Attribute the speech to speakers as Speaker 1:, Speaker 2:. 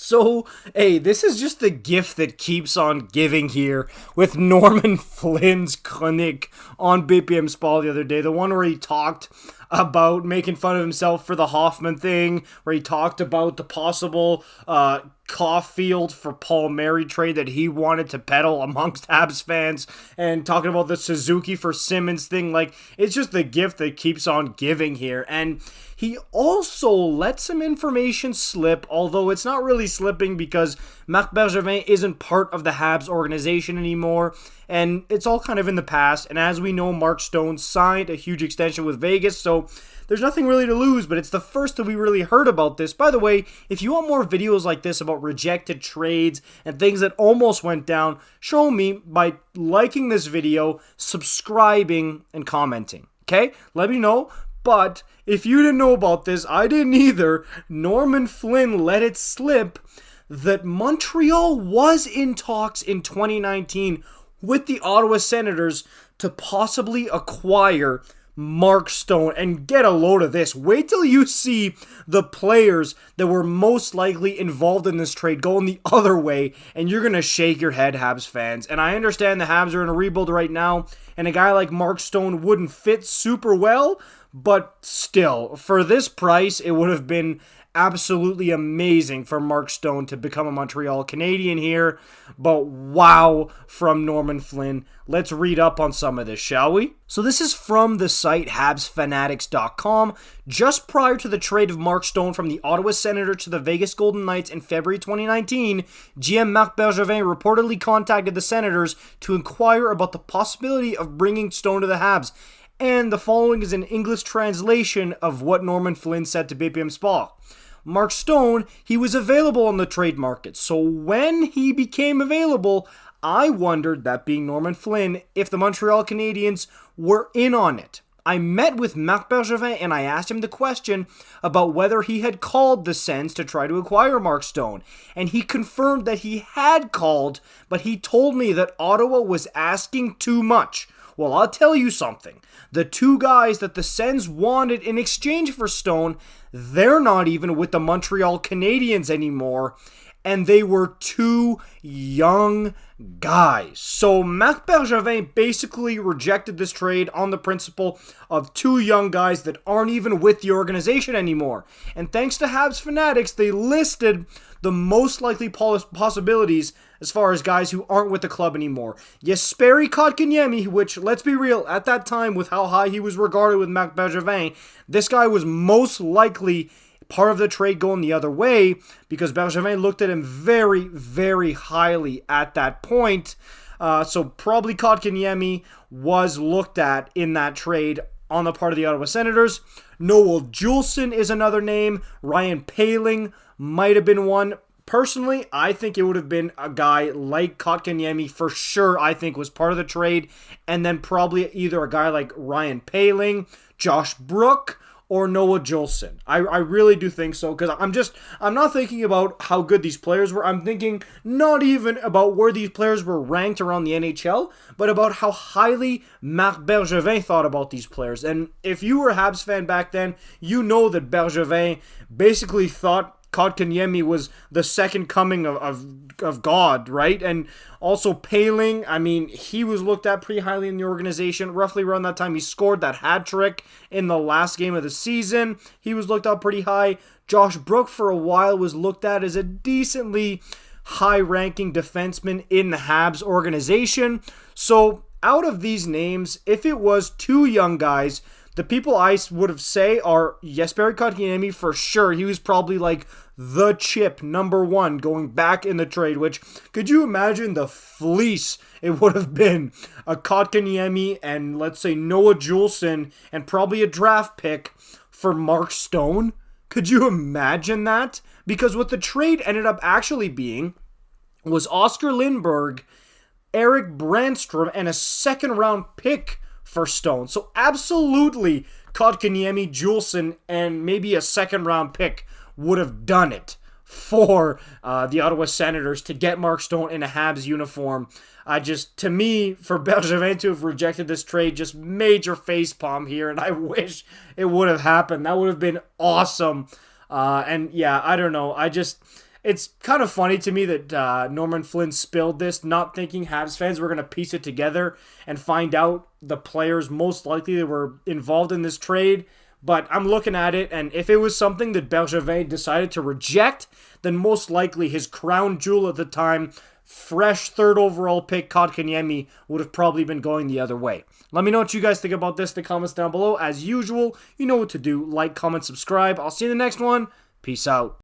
Speaker 1: So, hey, this is just the gift that keeps on giving here with Norman Flynn's clinic on BPM Spall the other day. The one where he talked about making fun of himself for the Hoffman thing, where he talked about the possible caufield for Paul Mary trade that he wanted to peddle amongst Habs fans, and talking about the Suzuki for Simmons thing. Like, it's just the gift that keeps on giving here. And he also let some information slip, although it's not really slipping because Marc Bergevin isn't part of the Habs organization anymore, and it's all kind of in the past. And as we know, Mark Stone signed a huge extension with Vegas, so there's nothing really to lose, but it's the first that we really heard about this. By the way, if you want more videos like this about rejected trades and things that almost went down, show me by liking this video, subscribing, and commenting. Okay? Let me know. But if you didn't know about this, I didn't either. Norman Flynn let it slip that Montreal was in talks in 2019 with the Ottawa Senators to possibly acquire Mark Stone. And get a load of this. Wait till you see the players that were most likely involved in this trade going the other way, and you're going to shake your head, Habs fans. And I understand the Habs are in a rebuild right now, and a guy like Mark Stone wouldn't fit super well, but still, for this price, it would have been absolutely amazing for Mark Stone to become a Montreal Canadien here. But wow, from Norman Flynn. Let's read up on some of this, shall we? So this is from the site habsfanatics.com. Just prior to the trade of Mark Stone from the Ottawa Senators to the Vegas Golden Knights in February 2019, GM Marc Bergevin reportedly contacted the Senators to inquire about the possibility of bringing Stone to the Habs. And the following is an English translation of what Norman Flynn said to BPM Spall. Mark Stone, he was available on the trade market. So when he became available, I wondered, that being Norman Flynn, if the Montreal Canadiens were in on it. I met with Marc Bergevin and I asked him the question about whether he had called the Sens to try to acquire Mark Stone. And he confirmed that he had called, but he told me that Ottawa was asking too much. Well, I'll tell you something. The two guys that the Sens wanted in exchange for Stone, they're not even with the Montreal Canadiens anymore, and they were two young guys. So Marc Bergevin basically rejected this trade on the principle of two young guys that aren't even with the organization anymore. And thanks to Habs Fanatics, they listed the most likely possibilities as far as guys who aren't with the club anymore. Jesperi Kotkaniemi, which, let's be real, at that time with how high he was regarded with Marc Bergevin, this guy was most likely part of the trade going the other way because Bergevin looked at him very, very highly at that point. So probably Kotkaniemi was looked at in that trade on the part of the Ottawa Senators. Noel Juulsen is another name. Ryan Poehling might have been one. Personally, I think it would have been a guy like Kotkaniemi for sure, I think was part of the trade. And then probably either a guy like Ryan Poehling, Josh Brook, or Noah Juulsen. I really do think so, because I'm not thinking about how good these players were. I'm thinking not even about where these players were ranked around the NHL, but about how highly Marc Bergevin thought about these players. And if you were a Habs fan back then, you know that Bergevin basically thought Kotkaniemi was the second coming of God, right? And also Poehling, I mean, he was looked at pretty highly in the organization. Roughly around that time, he scored that hat trick in the last game of the season. He was looked at pretty high. Josh Brook, for a while, was looked at as a decently high-ranking defenseman in the Habs organization. So out of these names, if it was two young guys, the people I would have say are Jesperi Kotkaniemi for sure. He was probably like the chip number one going back in the trade, which, could you imagine the fleece it would have been? A Kotkaniemi and, let's say, Noah Juulsen and probably a draft pick for Mark Stone. Could you imagine that? Because what the trade ended up actually being was Oscar Lindberg, Eric Brandstrom, and a second-round pick for Stone. So absolutely Kotkaniemi, Juulsen, and maybe a second-round pick would have done it for the Ottawa Senators to get Mark Stone in a Habs uniform. To me, for Bergevin to have rejected this trade, just major facepalm here, and I wish it would have happened. That would have been awesome. And yeah, I don't know. It's kind of funny to me that Norman Flynn spilled this, not thinking Habs fans were going to piece it together and find out the players most likely that were involved in this trade. But I'm looking at it, and if it was something that Bergevin decided to reject, then most likely his crown jewel at the time, fresh third overall pick Kotkaniemi, would have probably been going the other way. Let me know what you guys think about this in the comments down below. As usual, you know what to do. Like, comment, subscribe. I'll see you in the next one. Peace out.